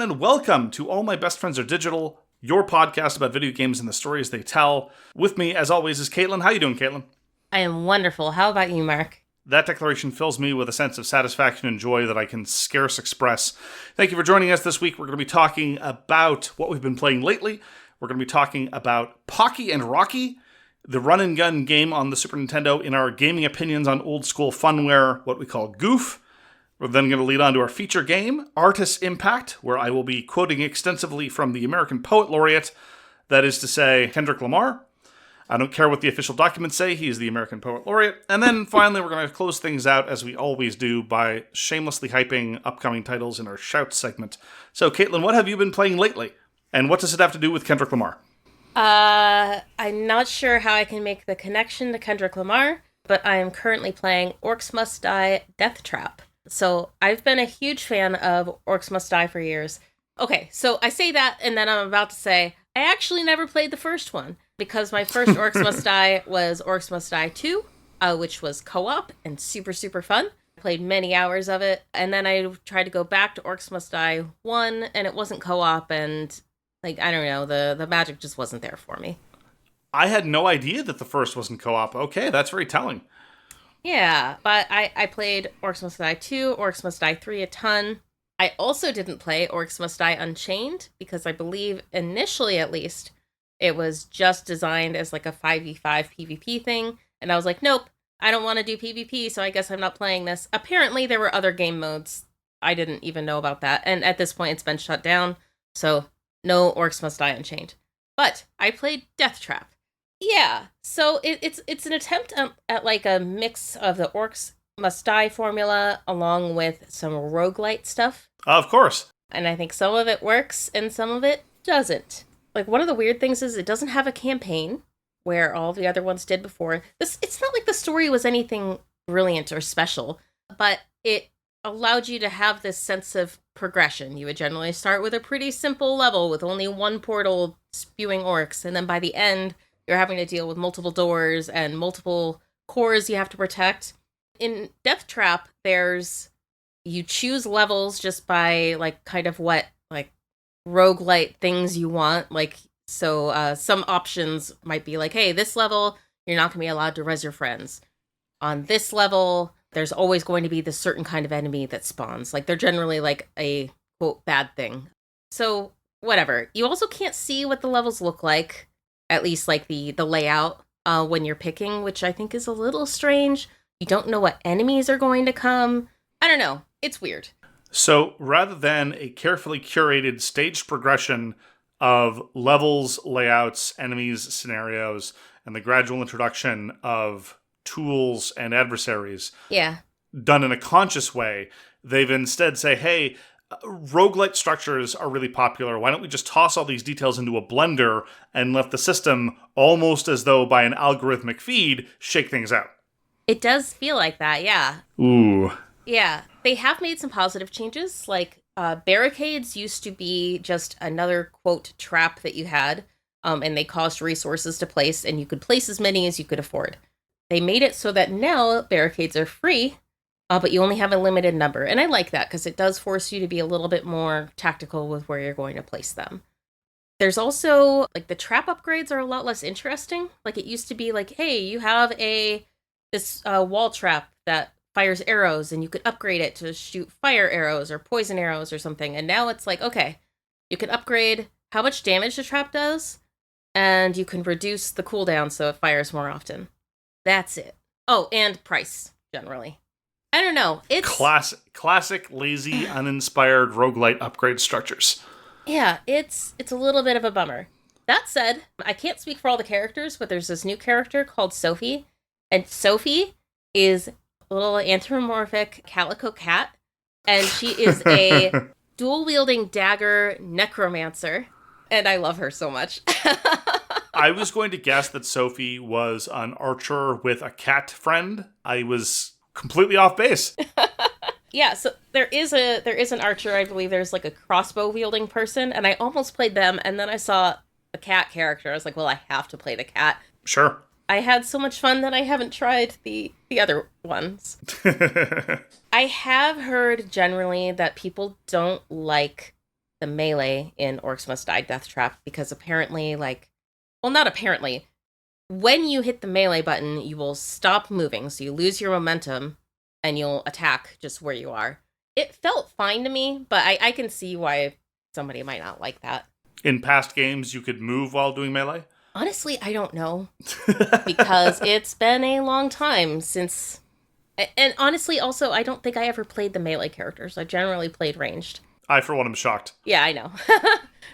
gentlemen, welcome to All My Best Friends Are Digital, your podcast about video games and the stories they tell. With me, as always, is Caitlin. How you doing, Caitlin? I am wonderful. How about you, Mark? That declaration fills me with a sense of satisfaction and joy that I can scarce express. Thank you for joining us this week. We're going to be talking about what we've been playing lately. We're going to be talking about Pocky and Rocky, the run-and-gun game on the Super Nintendo, in our gaming opinions on old-school funware, what we call GOOF. We're then going to lead on to our feature game, Artis Impact, where I will be quoting extensively from the American Poet Laureate, that is to say, Kendrick Lamar. I don't care what the official documents say, he is the American Poet Laureate. And then finally, we're going to close things out, as we always do, by shamelessly hyping upcoming titles in our Shout segment. So, Caitlin, what have you been playing lately? And what does it have to do with Kendrick Lamar? I'm not sure how I can make the connection to Kendrick Lamar, but I am currently playing Orcs Must Die Deathtrap. So I've been a huge fan of Orcs Must Die for years. Okay, so I say that, and then I'm about to say, I actually never played the first one, because my first Orcs Must Die was Orcs Must Die 2, which was co-op and super, super fun. I played many hours of it, and then I tried to go back to Orcs Must Die 1, and it wasn't co-op, and, I don't know, the magic just wasn't there for me. I had no idea that the first wasn't co-op. Okay, that's very telling. Yeah, but I played Orcs Must Die 2, Orcs Must Die 3 a ton. I also didn't play Orcs Must Die Unchained, because I believe, initially at least, it was just designed as like a 5v5 PvP thing, and I was like, nope, I don't want to do PvP, so I guess I'm not playing this. Apparently, there were other game modes. I didn't even know about that, and at this point, it's been shut down, so no Orcs Must Die Unchained. But I played Deathtrap. Yeah, so it's an attempt at like a mix of the Orcs Must Die formula along with some roguelite stuff. Of course. And I think some of it works and some of it doesn't. Like, one of the weird things is it doesn't have a campaign where all the other ones did before. It's not like the story was anything brilliant or special, but it allowed you to have this sense of progression. You would generally start with a pretty simple level with only one portal spewing orcs, and then by the end, you're having to deal with multiple doors and multiple cores you have to protect. In Deathtrap, you choose levels just by, like, kind of what, like, roguelite things you want. Like, so some options might be like, hey, this level, you're not going to be allowed to res your friends. On this level, there's always going to be this certain kind of enemy that spawns. Like, they're generally, like, a, quote, bad thing. So, whatever. You also can't see what the levels look like. At least, like, the layout when you're picking, which I think is a little strange. You don't know what enemies are going to come. I don't know. It's weird. So, rather than a carefully curated staged progression of levels, layouts, enemies, scenarios, and the gradual introduction of tools and adversaries, done in a conscious way, they've instead say, hey, roguelite structures are really popular. Why don't we just toss all these details into a blender and let the system, almost as though by an algorithmic feed, shake things out? It does feel like that, yeah. Ooh. Yeah, they have made some positive changes. Like, barricades used to be just another, quote, trap that you had, and they cost resources to place, and you could place as many as you could afford. They made it so that now barricades are free, but you only have a limited number. And I like that, because it does force you to be a little bit more tactical with where you're going to place them. There's also, like, the trap upgrades are a lot less interesting. Like, it used to be like, hey, you have this wall trap that fires arrows, and you could upgrade it to shoot fire arrows or poison arrows or something. And now it's like, okay, you can upgrade how much damage the trap does, and you can reduce the cooldown so it fires more often. That's it. Oh, and price, generally. I don't know. It's classic, lazy, uninspired roguelite upgrade structures. Yeah, it's a little bit of a bummer. That said, I can't speak for all the characters, but there's this new character called Sophie, and Sophie is a little anthropomorphic calico cat, and she is a dual-wielding dagger necromancer, and I love her so much. I was going to guess that Sophie was an archer with a cat friend. I was completely off base. Yeah, so there is an archer. I believe there's like a crossbow wielding person, and I almost played them, and then I saw a cat character. I was like, well, I have to play the cat. Sure. I had so much fun that I haven't tried the other ones. I have heard generally that people don't like the melee in Orcs Must Die Deathtrap because apparently, not apparently, when you hit the melee button, you will stop moving, so you lose your momentum, and you'll attack just where you are. It felt fine to me, but I can see why somebody might not like that. In past games, you could move while doing melee? Honestly, I don't know. Because it's been a long time since... And honestly, also, I don't think I ever played the melee characters. I generally played ranged. I, for one, am shocked. Yeah, I know.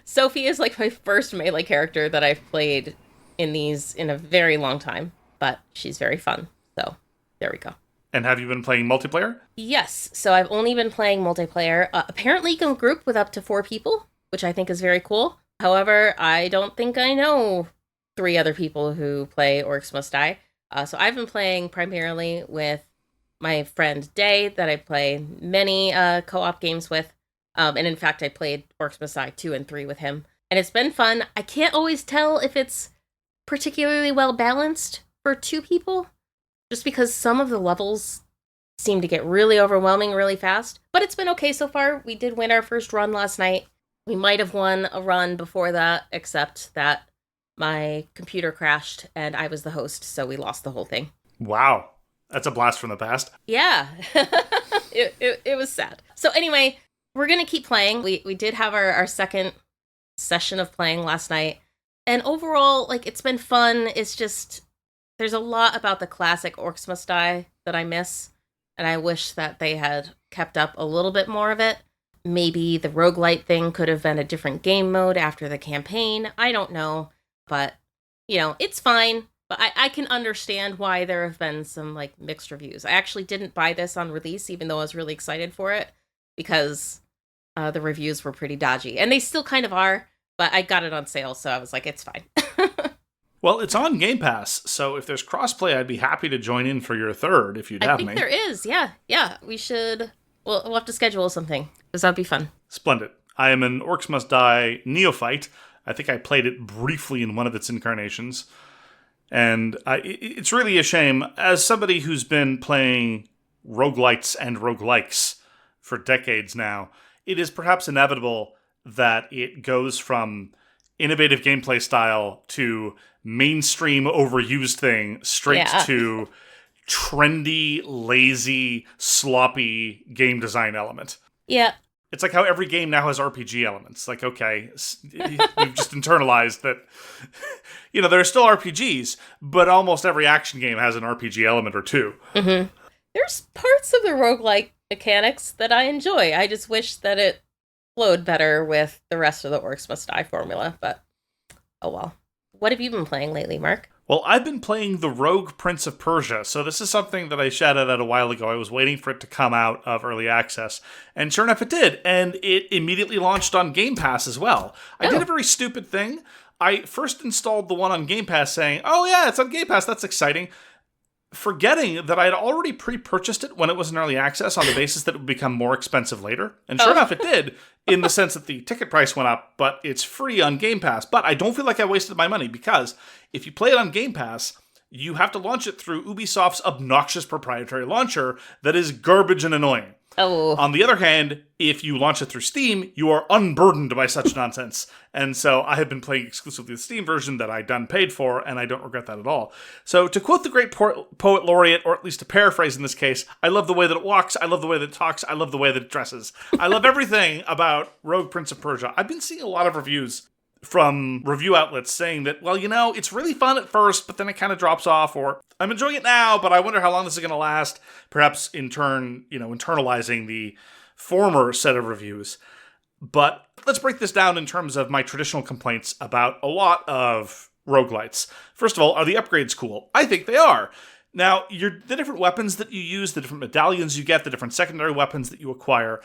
Sophie is like my first melee character that I've played in a very long time. But she's very fun. So, there we go. And have you been playing multiplayer? Yes. So I've only been playing multiplayer. Apparently you can group with up to 4 people, which I think is very cool. However, I don't think I know 3 other people who play Orcs Must Die. So I've been playing primarily with my friend Day, that I play many co-op games with. And in fact, I played Orcs Must Die 2 and 3 with him. And it's been fun. I can't always tell if it's particularly well balanced for 2 people, just because some of the levels seem to get really overwhelming really fast. But it's been okay so far. We did win our first run last night. We might have won a run before that, except that my computer crashed and I was the host, so we lost the whole thing. Wow. That's a blast from the past. Yeah. it was sad. So anyway, we're going to keep playing. We did have our second session of playing last night. And overall, it's been fun. It's just, there's a lot about the classic Orcs Must Die that I miss. And I wish that they had kept up a little bit more of it. Maybe the roguelite thing could have been a different game mode after the campaign. I don't know. But, it's fine. But I can understand why there have been some, mixed reviews. I actually didn't buy this on release, even though I was really excited for it, because the reviews were pretty dodgy. And they still kind of are, but I got it on sale, so I was like, it's fine. Well, it's on Game Pass, so if there's crossplay, I'd be happy to join in for your third, if you'd have me. I think there is, yeah. Yeah, we should... We'll have to schedule something, because that'd be fun. Splendid. I am an Orcs Must Die neophyte. I think I played it briefly in one of its incarnations. And it's really a shame. As somebody who's been playing roguelites and roguelikes for decades now, it is perhaps inevitable that it goes from innovative gameplay style to mainstream overused thing straight to trendy, lazy, sloppy game design element. Yeah. It's like how every game now has RPG elements. Okay, we've just internalized that, there are still RPGs, but almost every action game has an RPG element or 2. Mm-hmm. There's parts of the roguelike mechanics that I enjoy. I just wish that it flowed better with the rest of the Orcs Must Die formula, but oh well. What have you been playing lately, Mark? Well, I've been playing the Rogue Prince of Persia, so this is something that I shouted at a while ago. I was waiting for it to come out of early access, and sure enough it did, and it immediately launched on Game Pass as well. I did a very stupid thing. I first installed the one on Game Pass saying, oh yeah, it's on Game Pass, that's exciting, forgetting that I had already pre-purchased it when it was in early access on the basis that it would become more expensive later. And sure enough, it did, in the sense that the ticket price went up, but it's free on Game Pass. But I don't feel like I wasted my money, because if you play it on Game Pass, you have to launch it through Ubisoft's obnoxious proprietary launcher that is garbage and annoying. Oh. On the other hand, if you launch it through Steam, you are unburdened by such nonsense. And so I have been playing exclusively the Steam version that I done paid for, and I don't regret that at all. So to quote the great poet laureate, or at least to paraphrase in this case, I love the way that it walks, I love the way that it talks, I love the way that it dresses. I love everything about Rogue Prince of Persia. I've been seeing a lot of reviews from review outlets saying that, well, it's really fun at first, but then it kind of drops off, or I'm enjoying it now, but I wonder how long this is going to last. Perhaps in turn, internalizing the former set of reviews. But let's break this down in terms of my traditional complaints about a lot of roguelites. First of all, are the upgrades cool? I think they are. Now, the different weapons that you use, the different medallions you get, the different secondary weapons that you acquire,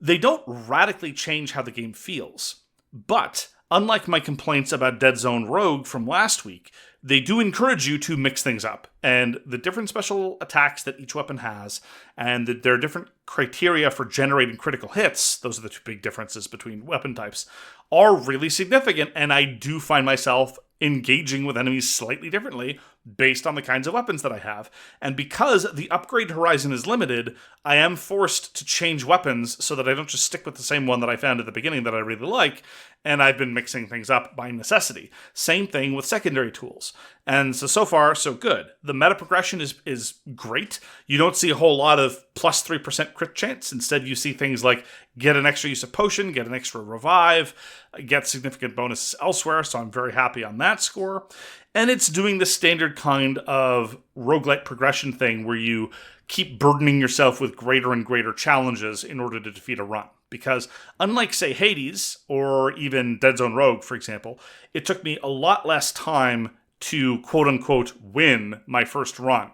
they don't radically change how the game feels. But unlike my complaints about Dead Zone Rogue from last week, they do encourage you to mix things up. And the different special attacks that each weapon has, and there are different criteria for generating critical hits, those are the 2 big differences between weapon types, are really significant. And I do find myself engaging with enemies slightly differently based on the kinds of weapons that I have. And because the upgrade horizon is limited, I am forced to change weapons so that I don't just stick with the same one that I found at the beginning that I really like, and I've been mixing things up by necessity. Same thing with secondary tools. And so far, so good. The meta progression is great. You don't see a whole lot of plus 3% crit chance. Instead, you see things like get an extra use of potion, get an extra revive, get significant bonuses elsewhere, so I'm very happy on that score. And it's doing the standard kind of roguelite progression thing where you keep burdening yourself with greater and greater challenges in order to defeat a run. Because unlike, say, Hades or even Dead Zone Rogue, for example, it took me a lot less time to quote-unquote win my first run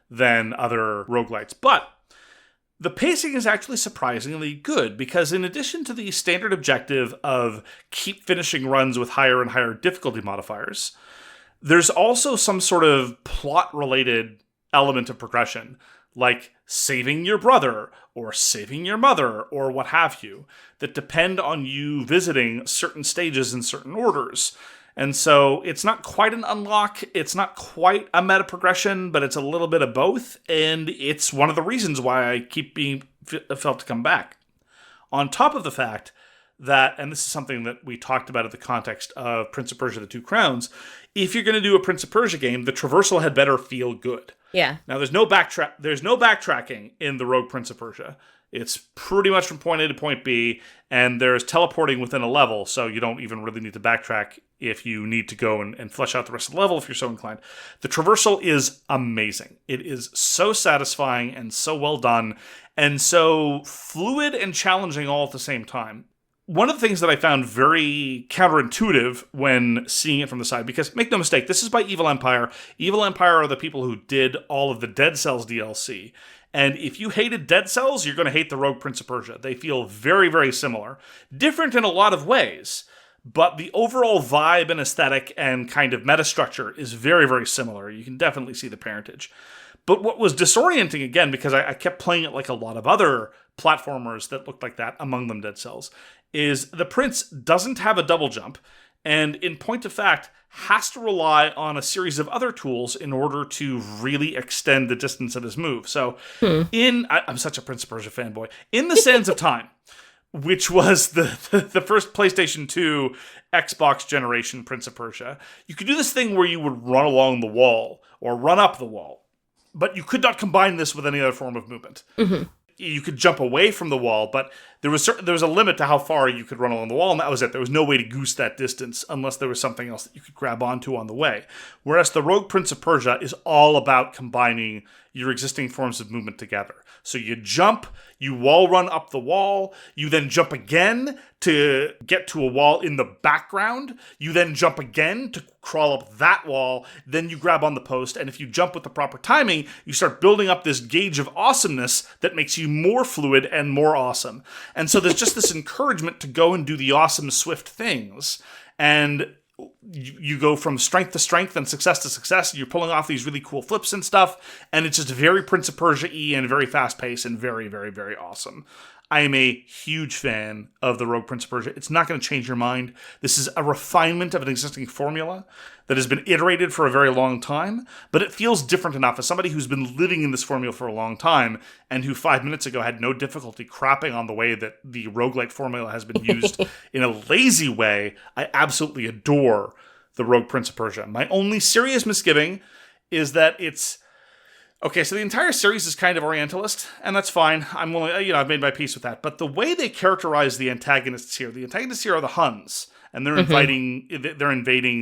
than other roguelites. But the pacing is actually surprisingly good, because in addition to the standard objective of keep finishing runs with higher and higher difficulty modifiers, there's also some sort of plot-related element of progression, like saving your brother, or saving your mother, or what have you, that depend on you visiting certain stages in certain orders. And so it's not quite an unlock, it's not quite a meta progression, but it's a little bit of both, and it's one of the reasons why I keep being felt to come back. On top of the fact that, and this is something that we talked about in the context of Prince of Persia: The Two Crowns, if you're going to do a Prince of Persia game, the traversal had better feel good. Yeah. Now, there's no backtracking in the Rogue Prince of Persia. It's pretty much from point A to point B, and there's teleporting within a level, so you don't even really need to backtrack if you need to go and flesh out the rest of the level if you're so inclined. The traversal is amazing. It is so satisfying and so well done, and so fluid and challenging all at the same time. One of the things that I found very counterintuitive when seeing it from the side, because make no mistake, this is by Evil Empire. Evil Empire are the people who did all of the Dead Cells DLC. And if you hated Dead Cells, you're going to hate the Rogue Prince of Persia. They feel very, very similar. Different in a lot of ways, but the overall vibe and aesthetic and kind of meta structure is very, very similar. You can definitely see the parentage. But what was disorienting, again, because I kept playing it like a lot of other platformers that looked like that, among them Dead Cells, is the prince doesn't have a double jump, and in point of fact, has to rely on a series of other tools in order to really extend the distance of his move. So, I'm such a Prince of Persia fanboy. In the Sands of Time, which was the first PlayStation 2 Xbox generation Prince of Persia, you could do this thing where you would run along the wall, or run up the wall, but you could not combine this with any other form of movement. Mm-hmm. You could jump away from the wall, but there was a limit to how far you could run along the wall, and that was it. There was no way to goose that distance unless there was something else that you could grab onto on the way. Whereas the Rogue Prince of Persia is all about combining your existing forms of movement together. So you jump, you wall run up the wall, you then jump again to get to a wall in the background, you then jump again to crawl up that wall, then you grab on the post, and if you jump with the proper timing, you start building up this gauge of awesomeness that makes you more fluid and more awesome. And so there's just this encouragement to go and do the awesome, swift things, and you go from strength to strength and success to success. You're pulling off these really cool flips and stuff, and it's just very Prince of Persia-y and very fast-paced and very, very, very awesome. I am a huge fan of the Rogue Prince of Persia. It's not going to change your mind. This is a refinement of an existing formula that has been iterated for a very long time, but it feels different enough. As somebody who's been living in this formula for a long time and who 5 minutes ago had no difficulty crapping on the way that the roguelite formula has been used in a lazy way, I absolutely adore the Rogue Prince of Persia. My only serious misgiving is that it's... Okay, so the entire series is kind of Orientalist, and that's fine. I'm willing, I've made my peace with that. But the way they characterize the antagonists here are the Huns, and they're invading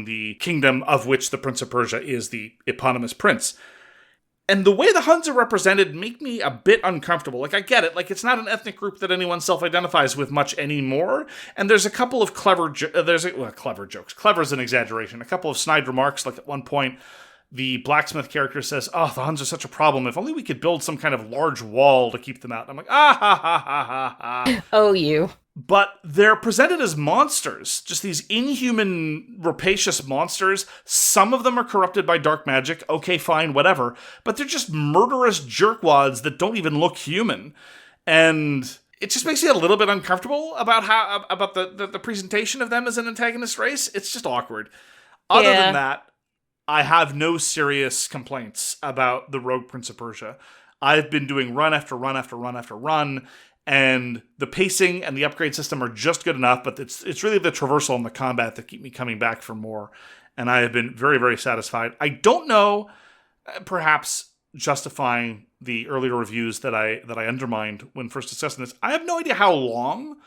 the kingdom of which the Prince of Persia is the eponymous prince. And the way the Huns are represented make me a bit uncomfortable. Like, I get it. Like, it's not an ethnic group that anyone self-identifies with much anymore. And there's a couple of clever jokes. Clever is an exaggeration. A couple of snide remarks, like at one point, the blacksmith character says, "Oh, the Huns are such a problem. If only we could build some kind of large wall to keep them out." And I'm like, ah, ha, ha, ha, ha, ha. Oh, you. But they're presented as monsters, just these inhuman, rapacious monsters. Some of them are corrupted by dark magic. Okay, fine, whatever. But they're just murderous jerkwads that don't even look human. And it just makes me a little bit uncomfortable about the presentation of them as an antagonist race. It's just awkward. Other Yeah. than that, I have no serious complaints about the Rogue Prince of Persia. I've been doing run after run after run after run, and the pacing and the upgrade system are just good enough, but it's really the traversal and the combat that keep me coming back for more. And I have been very, very satisfied. I don't know, perhaps justifying the earlier reviews that I undermined when first discussing this. I have no idea how long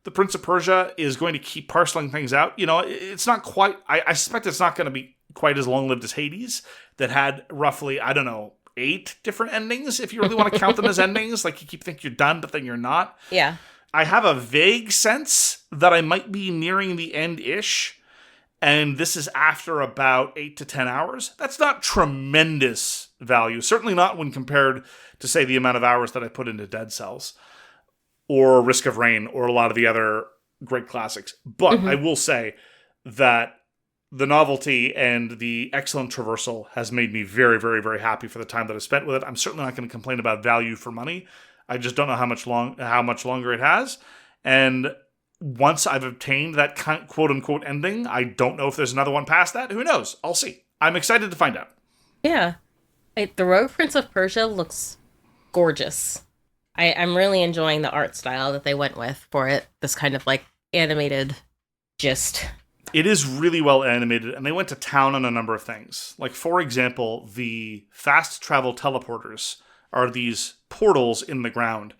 the Prince of Persia is going to keep parceling things out. You know, it's not quite. I suspect it's not going to be quite as long-lived as Hades, that had roughly, I don't know, 8 different endings, if you really want to count them as endings. Like, you keep thinking you're done, but then you're not. Yeah. I have a vague sense that I might be nearing the end-ish, and this is after about 8 to 10 hours. That's not tremendous value. Certainly not when compared to, say, the amount of hours that I put into Dead Cells, or Risk of Rain, or a lot of the other great classics. But I will say that the novelty and the excellent traversal has made me very, very, very happy for the time that I've spent with it. I'm certainly not going to complain about value for money. I just don't know how much longer it has. And once I've obtained that quote-unquote ending, I don't know if there's another one past that. Who knows? I'll see. I'm excited to find out. Yeah. The Rogue Prince of Persia looks gorgeous. I'm really enjoying the art style that they went with for it. This kind of like animated gist. It is really well animated, and they went to town on a number of things. Like, for example, the fast travel teleporters are these portals in the ground,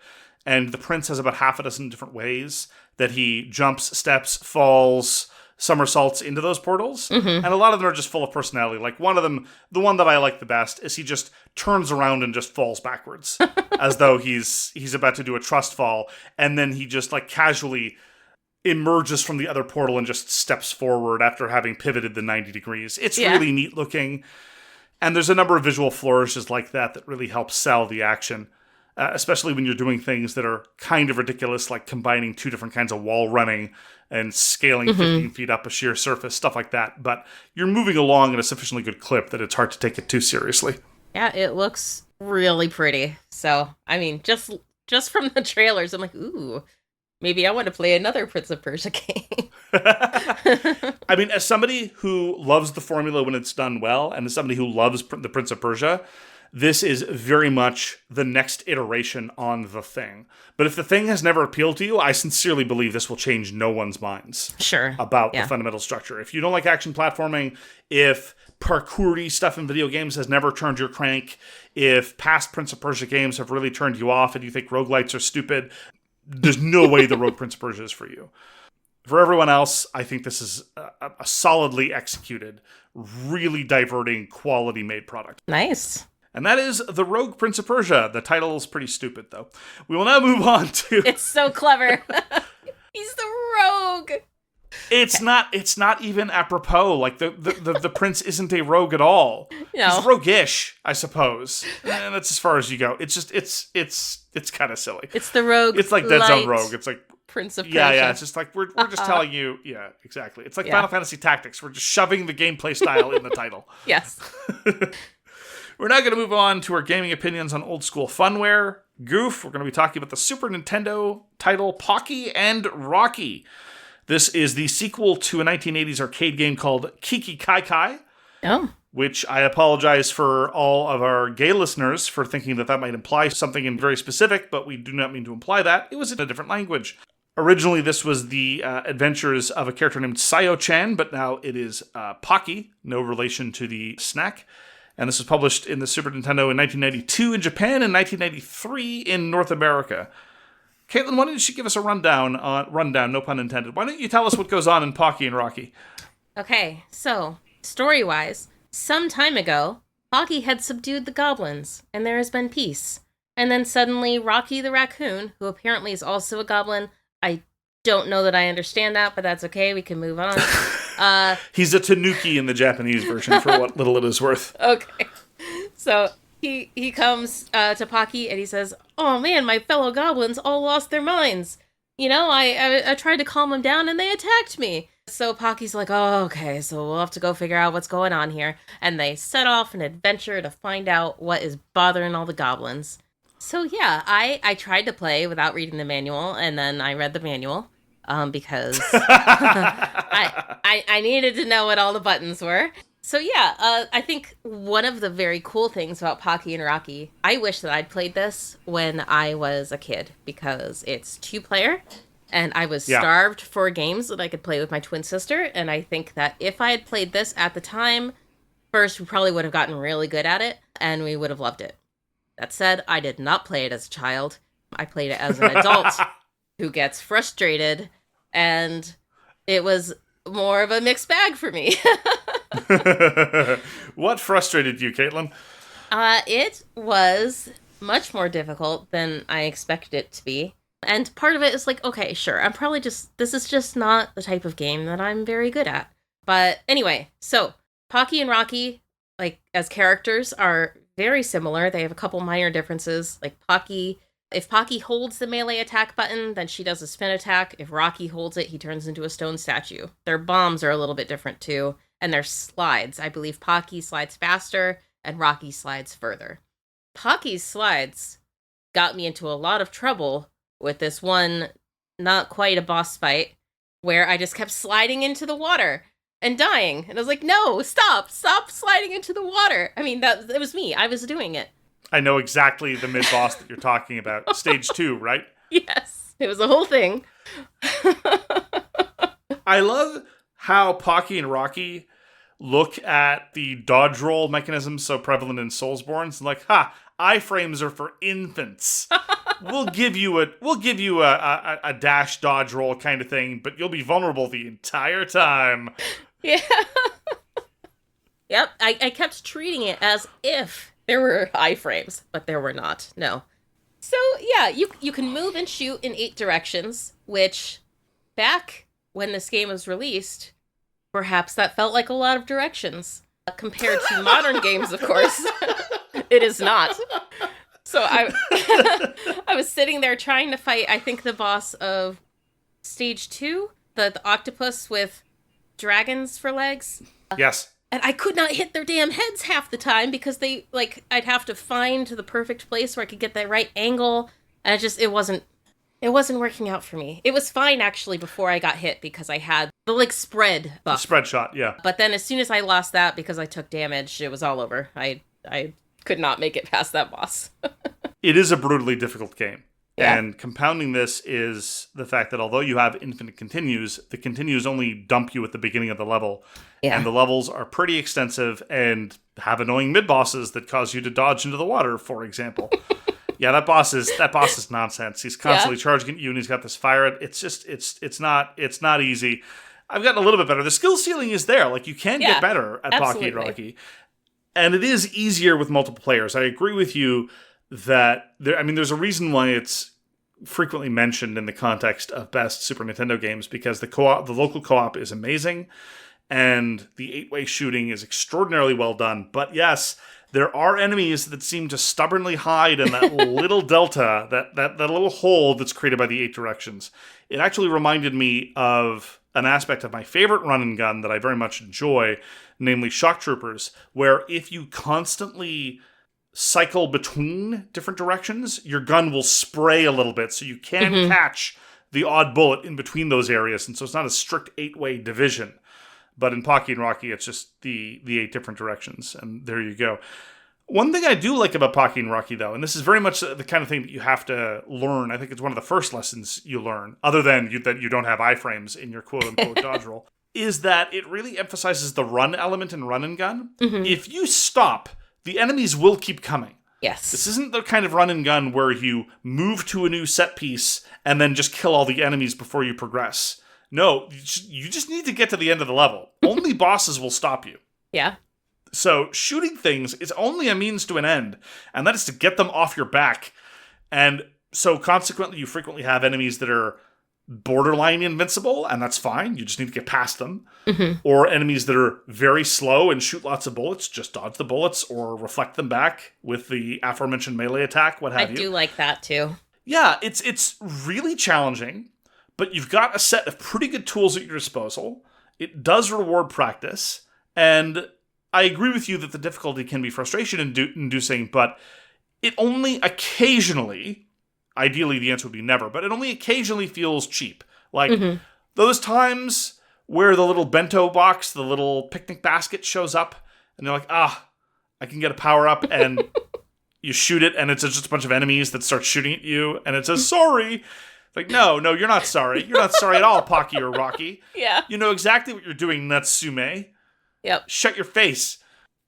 and the prince has about half a dozen different ways that he jumps, steps, falls, somersaults into those portals. And a lot of them are just full of personality. Like, one of them, the one that I like the best, is he just turns around and just falls backwards as though he's about to do a trust fall, and then he just like casually emerges from the other portal and just steps forward after having pivoted the 90 degrees. It's really neat looking. And there's a number of visual flourishes like that that really help sell the action, especially when you're doing things that are kind of ridiculous, like combining 2 different kinds of wall running and scaling 15 feet up a sheer surface, stuff like that. But you're moving along at a sufficiently good clip that it's hard to take it too seriously. Yeah, it looks really pretty. So, I mean, just from the trailers, I'm like, ooh, maybe I want to play another Prince of Persia game. I mean, as somebody who loves the formula when it's done well, and as somebody who loves the Prince of Persia, this is very much the next iteration on the thing. But if the thing has never appealed to you, I sincerely believe this will change no one's minds about the fundamental structure. If you don't like action platforming, if parkour-y stuff in video games has never turned your crank, if past Prince of Persia games have really turned you off and you think roguelites are stupid, there's no way the Rogue Prince of Persia is for you. For everyone else, I think this is a solidly executed, really diverting, quality-made product. Nice. And that is The Rogue Prince of Persia. The title is pretty stupid, though. We will now move on to... It's so clever. He's the rogue. It's not even apropos. Like, the prince isn't a rogue at all. No. He's roguish, I suppose. And that's as far as you go. It's just, it's kind of silly. It's the rogue. It's like Dead Zone Rogue. It's like... Prince of Persia. Yeah, it's just like, we're just telling you, yeah, exactly. It's like Final Fantasy Tactics. We're just shoving the gameplay style in the title. Yes. We're now going to move on to our gaming opinions on old school funware. GOOF, we're going to be talking about the Super Nintendo title Pocky and Rocky. This is the sequel to a 1980s arcade game called Kiki Kai Kai. Oh. Which I apologize for all of our gay listeners for thinking that might imply something in very specific, but we do not mean to imply that. It was in a different language. Originally, this was the adventures of a character named Sayo-chan, but now it is Pocky, no relation to the snack. And this was published in the Super Nintendo in 1992 in Japan and 1993 in North America. Caitlin, why don't you give us a rundown, no pun intended. Why don't you tell us what goes on in Pocky and Rocky? Okay, so, story-wise, some time ago, Pocky had subdued the goblins, and there has been peace. And then suddenly, Rocky the raccoon, who apparently is also a goblin, I don't know that I understand that, but that's okay, we can move on. He's a tanuki in the Japanese version, for what little it is worth. Okay. So, he comes to Pocky, and he says, oh man, my fellow goblins all lost their minds. You know, I tried to calm them down, and they attacked me. So Pocky's like, oh, okay, so we'll have to go figure out what's going on here. And they set off an adventure to find out what is bothering all the goblins. So yeah, I tried to play without reading the manual, and then I read the manual. because I needed to know what all the buttons were. So yeah, I think one of the very cool things about Pocky and Rocky, I wish that I'd played this when I was a kid, because it's 2-player, and I was starved for games that I could play with my twin sister, and I think that if I had played this at the time, first, we probably would have gotten really good at it, and we would have loved it. That said, I did not play it as a child. I played it as an adult who gets frustrated, and it was more of a mixed bag for me. What frustrated you, Caitlin? It was much more difficult than I expected it to be. And part of it is like, okay, sure, this is just not the type of game that I'm very good at. But anyway, so Pocky and Rocky, like, as characters, are very similar. They have a couple minor differences. Like, if Pocky holds the melee attack button, then she does a spin attack. If Rocky holds it, he turns into a stone statue. Their bombs are a little bit different, too. And their slides. I believe Pocky slides faster, and Rocky slides further. Pocky's slides got me into a lot of trouble with this one, not quite a boss fight, where I just kept sliding into the water and dying. And I was like, no, stop sliding into the water. I mean, it was me. I was doing it. I know exactly the mid-boss that you're talking about. Stage 2, right? Yes, it was a whole thing. I love how Pocky and Rocky look at the dodge roll mechanism so prevalent in Soulsborne. It's like, iframes are for infants. We'll give you a dash dodge roll kind of thing, but you'll be vulnerable the entire time. Yeah. Yep, I kept treating it as if there were iframes, but there were not. No. So yeah, you can move and shoot in 8 directions, which back when this game was released, perhaps that felt like a lot of directions. Compared to modern games, of course, it is not. So I was sitting there trying to fight, I think, the boss of stage 2, the octopus with dragons for legs. Yes. And I could not hit their damn heads half the time because I'd have to find the perfect place where I could get the right angle. And it wasn't working out for me. It was fine, actually, before I got hit because I had the, spread buff. Spread shot, yeah. But then as soon as I lost that because I took damage, it was all over. I could not make it past that boss. It is a brutally difficult game. Yeah. And compounding this is the fact that although you have infinite continues, the continues only dump you at the beginning of the level. Yeah. And the levels are pretty extensive and have annoying mid-bosses that cause you to dodge into the water, for example. Yeah, that boss is nonsense. He's constantly charging at you, and he's got this fire. It's not easy. I've gotten a little bit better. The skill ceiling is there. Like, you can get better at Pocky and Rocky. And it is easier with multiple players. I agree with you that there's a reason why it's frequently mentioned in the context of best Super Nintendo games, because the local co-op is amazing, and the 8-way shooting is extraordinarily well done. But yes, there are enemies that seem to stubbornly hide in that little delta, that little hole that's created by the 8 directions. It actually reminded me of an aspect of my favorite run and gun that I very much enjoy, namely Shock Troopers, where if you constantly cycle between different directions, your gun will spray a little bit, so you can catch the odd bullet in between those areas, and so it's not a strict 8-way division. But in Pocky and Rocky, it's just the 8 different directions, and there you go. One thing I do like about Pocky and Rocky, though, and this is very much the kind of thing that you have to learn, I think it's one of the first lessons you learn, other than that you don't have iframes in your quote-unquote dodge roll, is that it really emphasizes the run element in run and gun. If you stop, the enemies will keep coming. Yes. This isn't the kind of run and gun where you move to a new set piece and then just kill all the enemies before you progress. No, you just need to get to the end of the level. Only bosses will stop you. Yeah. So shooting things is only a means to an end, and that is to get them off your back. And so consequently, you frequently have enemies that are borderline invincible, and that's fine. You just need to get past them. Or enemies that are very slow and shoot lots of bullets, just dodge the bullets or reflect them back with the aforementioned melee attack, what have you. I do like that, too. Yeah, it's really challenging, but you've got a set of pretty good tools at your disposal. It does reward practice, and I agree with you that the difficulty can be frustration-inducing, but it only occasionally, ideally the answer would be never, but it only occasionally feels cheap, Like, Mhm. those times where the little bento box, the little picnic basket shows up, and you're like, I can get a power-up, and you shoot it, and it's just a bunch of enemies that start shooting at you, and it says, sorry. Like, no, you're not sorry. You're not sorry at all, Pocky or Rocky. Yeah. You know exactly what you're doing, Natsume. Yep. Shut your face.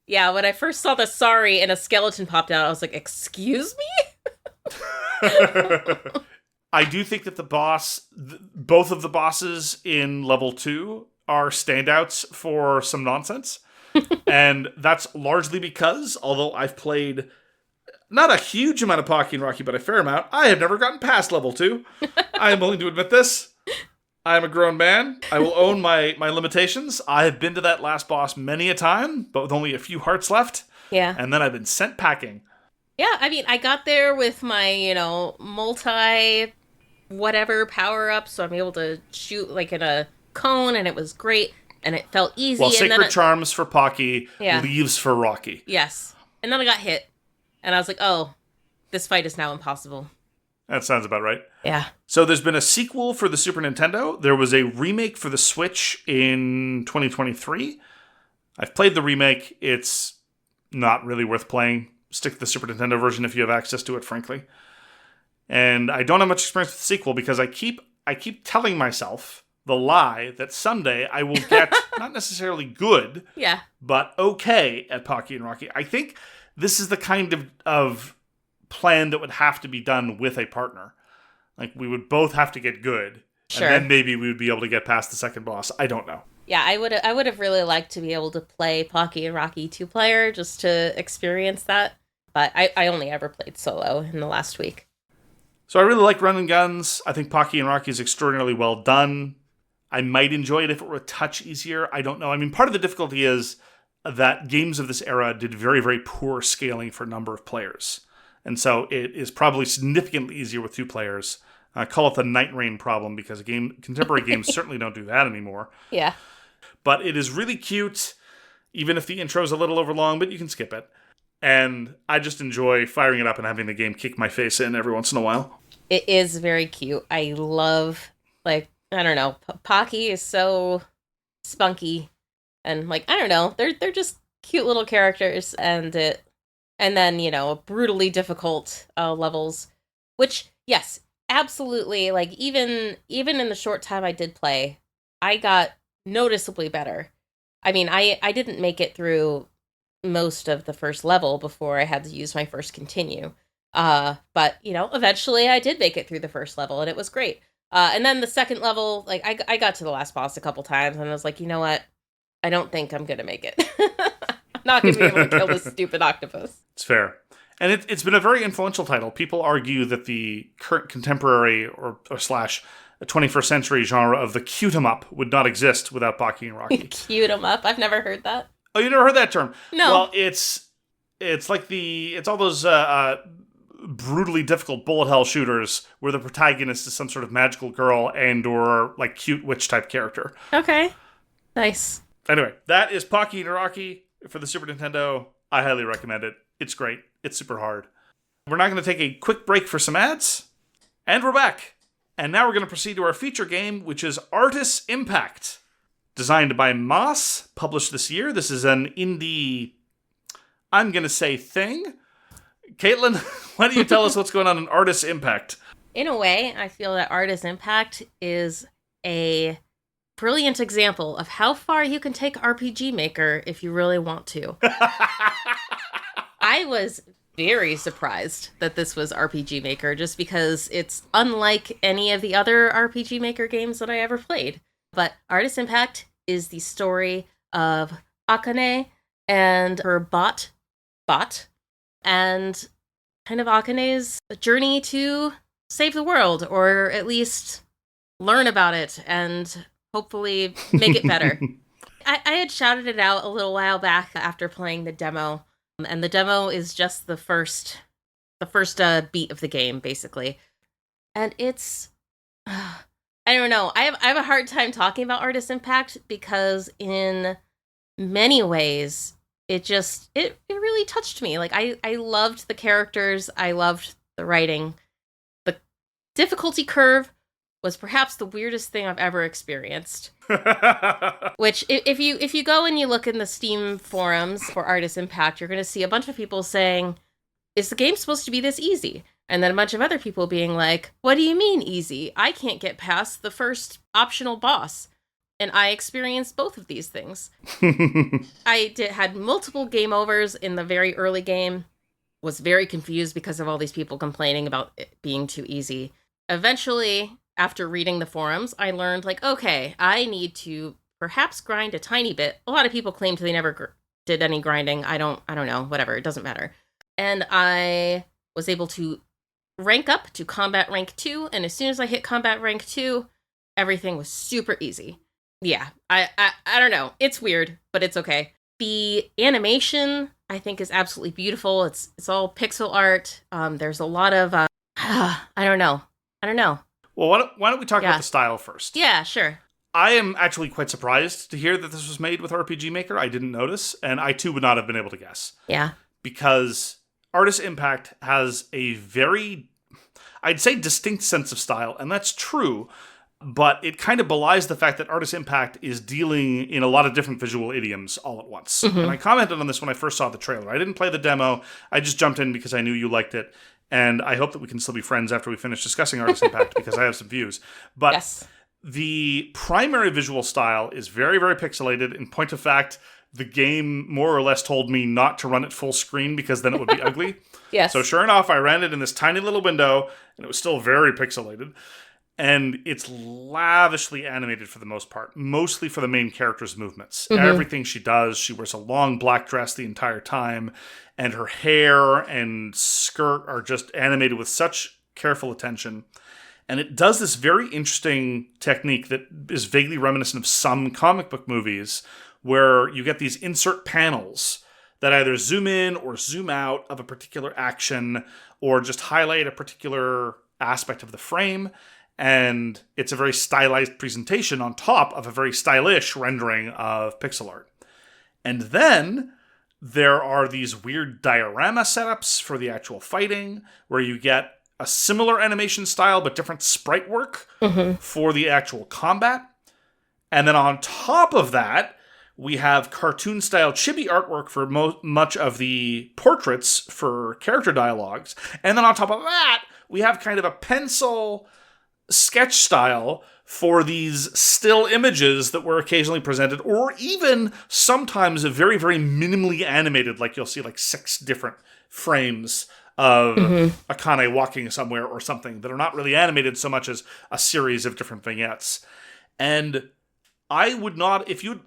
Yeah, when I first saw the sorry and a skeleton popped out, I was like, excuse me? I do think that both of the bosses in level 2 are standouts for some nonsense. And that's largely because, although I've played not a huge amount of Pocky and Rocky, but a fair amount, I have never gotten past level 2. I am willing to admit this. I am a grown man. I will own my limitations. I have been to that last boss many a time, but with only a few hearts left. Yeah. And then I've been sent packing. Yeah, I mean, I got there with my, multi-whatever power-up, so I'm able to shoot, like, in a cone, and it was great, and it felt easy. Well, and Sacred Charms for Pocky, Leaves for Rocky. Yes. And then I got hit, and I was like, oh, this fight is now impossible. That sounds about right. Yeah. So there's been a sequel for the Super Nintendo. There was a remake for the Switch in 2023. I've played the remake. It's not really worth playing. Stick to the Super Nintendo version if you have access to it, frankly. And I don't have much experience with the sequel because I keep telling myself the lie that someday I will get not necessarily good, but okay at Pocky and Rocky. I think this is the kind of plan that would have to be done with a partner. Like, we would both have to get good, Sure. and then maybe we would be able to get past the second boss. I don't know. Yeah, I would have really liked to be able to play Pocky and Rocky 2-player just to experience that. But I only ever played solo in the last week. So I really like Run and Guns. I think Pocky and Rocky is extraordinarily well done. I might enjoy it if it were a touch easier. I don't know. I mean, part of the difficulty is that games of this era did very, very poor scaling for number of players. And so it is probably significantly easier with 2 players. I call it the Night Rain problem because contemporary games certainly don't do that anymore. Yeah. But it is really cute, even if the intro's a little overlong, but you can skip it. And I just enjoy firing it up and having the game kick my face in every once in a while. It is very cute. I love, I don't know, Pocky is so spunky. And, I don't know, they're just cute little characters. And then, brutally difficult levels. Which, yes, absolutely, even in the short time I did play, I got noticeably better. I mean, I didn't make it through most of the first level before I had to use my first continue. But, eventually I did make it through the first level, and it was great. And then the second level, I got to the last boss a couple times, and I was like, you know what? I don't think I'm going to make it. I'm not going to be able to kill this stupid octopus. It's fair. And it's been a very influential title. People argue that the current contemporary or slash 21st century genre of the cute 'em up would not exist without Pocky and Rocky. Cute 'em up? I've never heard that. Oh, you never heard that term? No. Well, it's all those brutally difficult bullet hell shooters where the protagonist is some sort of magical girl and or cute witch type character. Okay. Nice. Anyway, that is Pocky and Rocky for the Super Nintendo. I highly recommend it. It's great. It's super hard. We're now going to take a quick break for some ads, and we're back. And now we're going to proceed to our feature game, which is Artis Impact. Designed by Moss, published this year. This is an indie, I'm going to say, thing. Caitlin, why don't you tell us what's going on in Artis Impact? In a way, I feel that Artis Impact is a brilliant example of how far you can take RPG Maker if you really want to. I was very surprised that this was RPG Maker just because it's unlike any of the other RPG Maker games that I ever played. But Artis Impact is the story of Akane and her bot, and kind of Akane's journey to save the world, or at least learn about it and hopefully make it better. I had shouted it out a little while back after playing the demo, and the demo is just the first beat of the game, basically. And it's... I don't know. I have a hard time talking about Artis Impact because in many ways it really touched me. I loved the characters, I loved the writing. The difficulty curve was perhaps the weirdest thing I've ever experienced. Which, if you go and you look in the Steam forums for Artis Impact, you're going to see a bunch of people saying, is the game supposed to be this easy? And then a bunch of other people being like, what do you mean easy? I can't get past the first optional boss. And I experienced both of these things. Had multiple game overs in the very early game, was very confused because of all these people complaining about it being too easy. Eventually, after reading the forums, I learned, like, okay, I need to perhaps grind a tiny bit. A lot of people claimed they never did any grinding. I don't know, whatever, it doesn't matter. And I was able to rank up to combat rank 2, and as soon as I hit combat rank 2, everything was super easy. Yeah, I don't know. It's weird, but it's okay. The animation, I think, is absolutely beautiful. It's all pixel art. There's a lot of I don't know. Well, why don't we talk about the style first? Yeah, sure. I am actually quite surprised to hear that this was made with RPG Maker. I didn't notice, and I too would not have been able to guess. Yeah. Because Artis Impact has a very, I'd say, distinct sense of style, and that's true. But it kind of belies the fact that Artis Impact is dealing in a lot of different visual idioms all at once. Mm-hmm. And I commented on this when I first saw the trailer. I didn't play the demo. I just jumped in because I knew you liked it. And I hope that we can still be friends after we finish discussing Artis Impact because I have some views. But yes. The primary visual style is very, very pixelated. In point of fact, the game more or less told me not to run it full screen because then it would be ugly. Yes. So sure enough, I ran it in this tiny little window and it was still very pixelated. And it's lavishly animated for the most part, mostly for the main character's movements. Mm-hmm. Everything she does, she wears a long black dress the entire time, and her hair and skirt are just animated with such careful attention. And it does this very interesting technique that is vaguely reminiscent of some comic book movies, where you get these insert panels that either zoom in or zoom out of a particular action, or just highlight a particular aspect of the frame. And it's a very stylized presentation on top of a very stylish rendering of pixel art. And then there are these weird diorama setups for the actual fighting, where you get a similar animation style but different sprite work for the actual combat. And then on top of that, we have cartoon-style chibi artwork for much of the portraits for character dialogues. And then on top of that, we have kind of a pencil sketch style for these still images that were occasionally presented, or even sometimes a very, very minimally animated, like you'll see like 6 different frames of Akane walking somewhere or something that are not really animated so much as a series of different vignettes. And I would not, if you,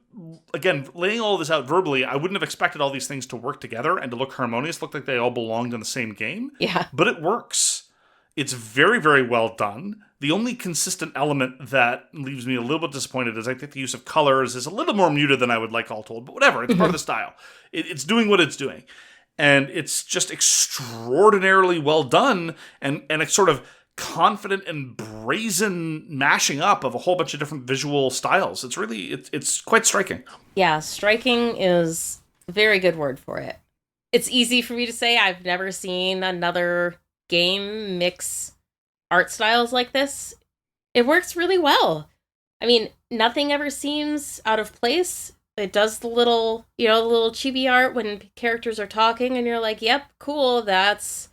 again, laying all this out verbally, I wouldn't have expected all these things to work together and to look harmonious, look like they all belonged in the same game. Yeah. But it works. It's very, very well done. The only consistent element that leaves me a little bit disappointed is I think the use of colors is a little more muted than I would like all told, but whatever, it's part of the style. It's doing what it's doing. And it's just extraordinarily well done, and a sort of confident and brazen mashing up of a whole bunch of different visual styles. It's really, it's quite striking. Yeah, striking is a very good word for it. It's easy for me to say. I've never seen another game mix art styles like this. It works really well. I mean, nothing ever seems out of place. It does the little chibi art when characters are talking and you're like, yep, cool, that's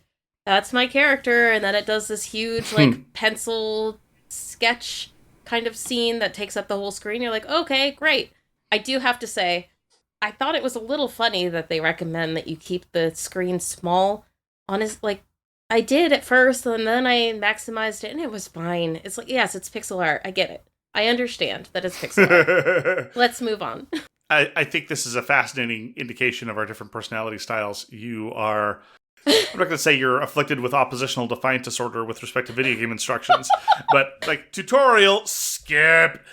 my character. And then it does this huge like pencil sketch kind of scene that takes up the whole screen. You're like, okay, great. I do have to say, I thought it was a little funny that they recommend that you keep the screen small. I did at first, and then I maximized it, and it was fine. It's like, yes, it's pixel art. I get it. I understand that it's pixel art. Let's move on. I think this is a fascinating indication of our different personality styles. You are, I'm not going to say you're afflicted with oppositional defiant disorder with respect to video game instructions, but like tutorial, skip.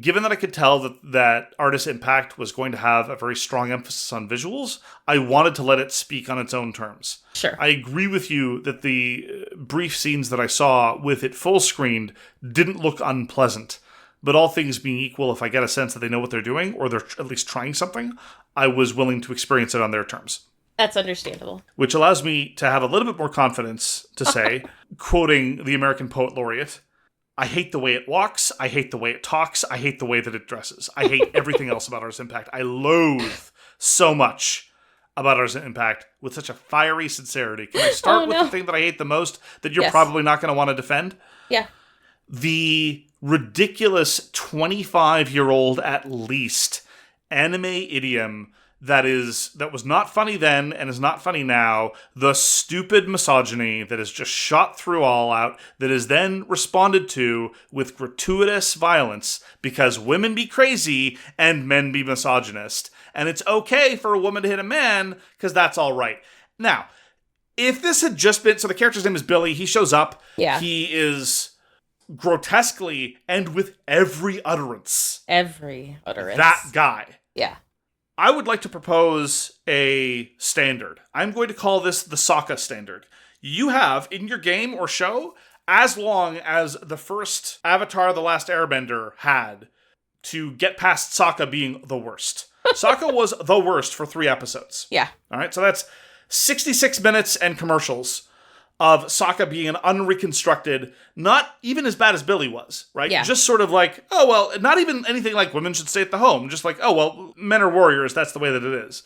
Given that I could tell that Artis Impact was going to have a very strong emphasis on visuals, I wanted to let it speak on its own terms. Sure. I agree with you that the brief scenes that I saw with it full screened didn't look unpleasant. But all things being equal, if I get a sense that they know what they're doing, or they're at least trying something, I was willing to experience it on their terms. That's understandable. Which allows me to have a little bit more confidence to say, quoting the American Poet Laureate, I hate the way it walks. I hate the way it talks. I hate the way that it dresses. I hate everything else about Artis Impact. I loathe so much about Artis Impact with such a fiery sincerity. Can I start with the thing that I hate the most that you're probably not going to want to defend? Yeah. The ridiculous 25-year-old at least anime idiom that was not funny then and is not funny now, the stupid misogyny that is just shot through all out, that is then responded to with gratuitous violence because women be crazy and men be misogynist. And it's okay for a woman to hit a man because that's all right. Now, if this had just been... So the character's name is Billy. He shows up. Yeah. He is grotesquely and with every utterance. That guy. Yeah. I would like to propose a standard. I'm going to call this the Sokka standard. You have, in your game or show, as long as the first Avatar The Last Airbender had to get past Sokka being the worst. Sokka was the worst for 3 episodes. Yeah. All right, so that's 66 minutes and commercials of Sokka being an unreconstructed, not even as bad as Billy was, right? Yeah. Just sort of like, oh, well, not even anything like women should stay at the home. Just like, oh, well, men are warriors. That's the way that it is.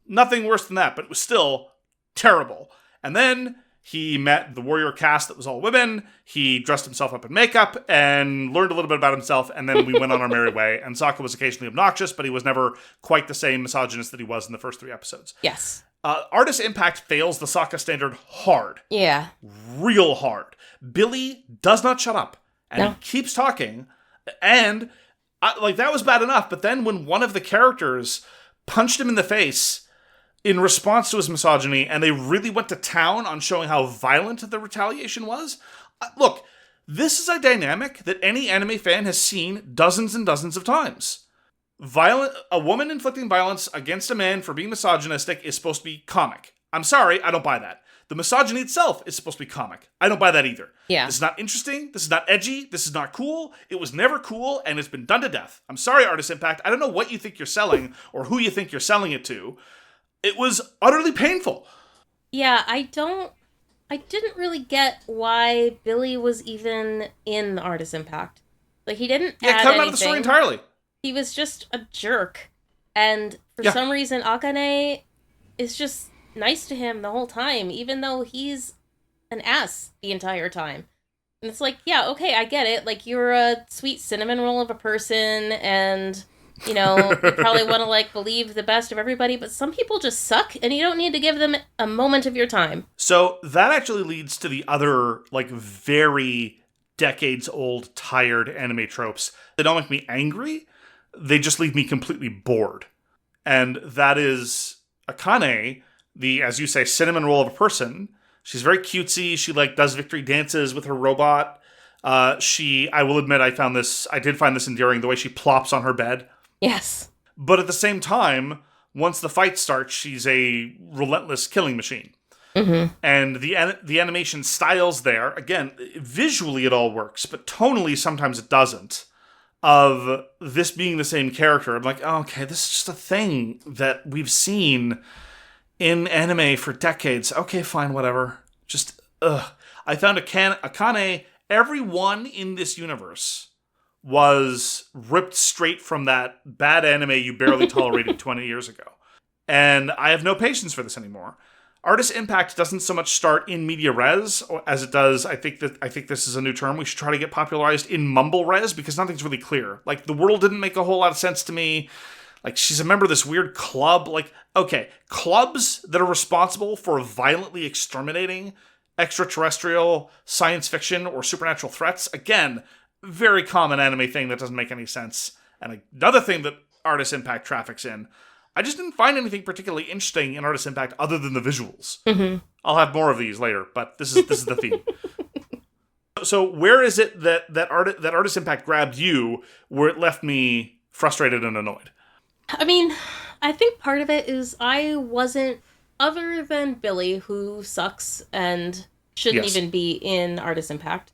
Nothing worse than that, but it was still terrible. And then he met the warrior cast that was all women. He dressed himself up in makeup and learned a little bit about himself. And then we went on our merry way. And Sokka was occasionally obnoxious, but he was never quite the same misogynist that he was in the first 3 episodes. Yes. Artis Impact fails the Sokka standard hard. Yeah. Real hard. Billy does not shut up. And he keeps talking. And, that was bad enough. But then when one of the characters punched him in the face in response to his misogyny, and they really went to town on showing how violent the retaliation was. Look, this is a dynamic that any anime fan has seen dozens and dozens of times. A woman inflicting violence against a man for being misogynistic is supposed to be comic. I'm sorry, I don't buy that. The misogyny itself is supposed to be comic. I don't buy that either. Yeah. This is not interesting. This is not edgy. This is not cool. It was never cool, and it's been done to death. I'm sorry, Artis Impact. I don't know what you think you're selling or who you think you're selling it to. It was utterly painful. Yeah, I didn't really get why Billy was even in the Artis Impact. Like, he didn't add cut him out of the story entirely. He was just a jerk. And for some reason, Akane is just nice to him the whole time, even though he's an ass the entire time. And it's like, yeah, okay, I get it. Like, you're a sweet cinnamon roll of a person, and, you probably want to, believe the best of everybody, but some people just suck, and you don't need to give them a moment of your time. So that actually leads to the other, very decades-old, tired anime tropes. They don't make me angry. They just leave me completely bored. And that is Akane, the, as you say, cinnamon roll of a person. She's very cutesy. She, does victory dances with her robot. I will admit, I did find this endearing, the way she plops on her bed. Yes. But at the same time, once the fight starts, she's a relentless killing machine. Mm-hmm. And the animation styles there, again, visually it all works, but tonally sometimes it doesn't. Of this being the same character, I'm like, oh, okay, this is just a thing that we've seen in anime for decades. Okay, fine, whatever. Just, I found Akane, everyone in this universe was ripped straight from that bad anime you barely tolerated 20 years ago. And I have no patience for this anymore. Artis Impact doesn't so much start in media res as it does. I think this is a new term we should try to get popularized in mumble res, because nothing's really clear. The world didn't make a whole lot of sense to me. She's a member of this weird club. Okay, clubs that are responsible for violently exterminating extraterrestrial, science fiction, or supernatural threats. Again, very common anime thing that doesn't make any sense. And another thing that Artis Impact traffics in. I just didn't find anything particularly interesting in Artis Impact other than the visuals. Mm-hmm. I'll have more of these later, but this is the theme. So where is it that Artis Impact grabbed you where it left me frustrated and annoyed? I mean, I think part of it is I wasn't, other than Billy, who sucks and shouldn't even be in Artis Impact.